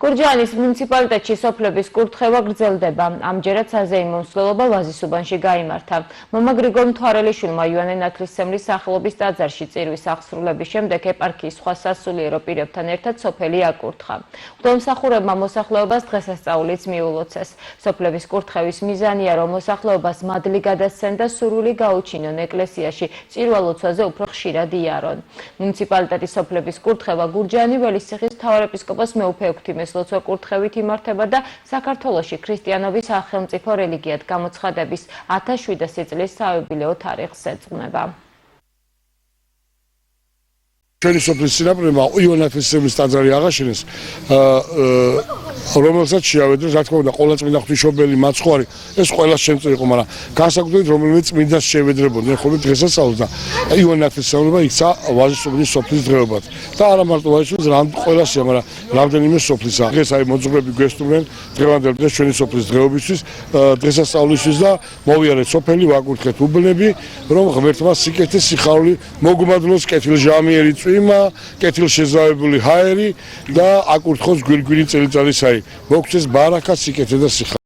გურჯაანის მუნიციპალიტეტში სოფლების კურთხევა გრძელდება. ამჯერად საზეიმო მსვლელობა ვაზისუბანში გაიმართა. მომა გრიგორ მთვარელიშვილმა იოანე ნათლისმცემლის სახელობის ტაძარში წირვის აღსრულების შემდეგ ეპარქიის სხვა სასულიერო პირებთან ერთად სოფელი აკურთხა. მღვდელმსახურებმა მოსახლეობას დღესასწაულიც მიულოცეს. სოფლების კურთხევის მიზანია, რომ მოსახლეობას მადლი გადასცენ და სურვილი გაუჩინონ ეკლესიაში წირვა ლოცვაზე უფრო ხშირად იარონ. მუნიციპალიტეტის სოფლების კურთხევა გურჯაანი ველისციხის მთავარეპისკოპოს მეუფე ექვთიმეს ლოცვა კურთხევით იმართება და საქართველოში ქრისტიანობის სახელმწიფო რელიგიად გამოცხადების 1700 წლის საიუბილეო თარიღს ეძღვნება. ჩვენი სოფლის წინაპრებმა იოანე ნათლისმცემლის ტაძარი აღაშენეს, რომელსაც შეავედრეს, რა თქმა უნდა, ყველა წმინდა ღვთისმშობელი მაცხვარი, ეს ყველა შემწე იყო, მაგრამ განსაკუთრებით რომელიმე წმინდას შეევედრებოდნენ ხოლმე დღესასწაულს და იოანე ნათლისმცემელმა იქცა ვაზისუბნის სოფლის დღეობად. და არა მარტო ვაზისუბნის, ყველასია, მაგრამ რამდენიმე სოფლისა. დღეს აი მოძღვრები გვესტუმრენ დღევანდელ დღეს ჩვენი სოფლის დღეობისთვის, დღესასწაულისთვის და მოვიარეთ სოფელი, ვაკურთხეთ უბნები, რომ ღმერთმა სიკეთე სიხარული მოგუმადლოს კეთილჟამიერი წვიმა, კეთილშეზავებული ჰაერი და აკურთხოს გვირგვინი წელიწადის მოგვცეს ბარაკა, სიკეთე და სიხარული.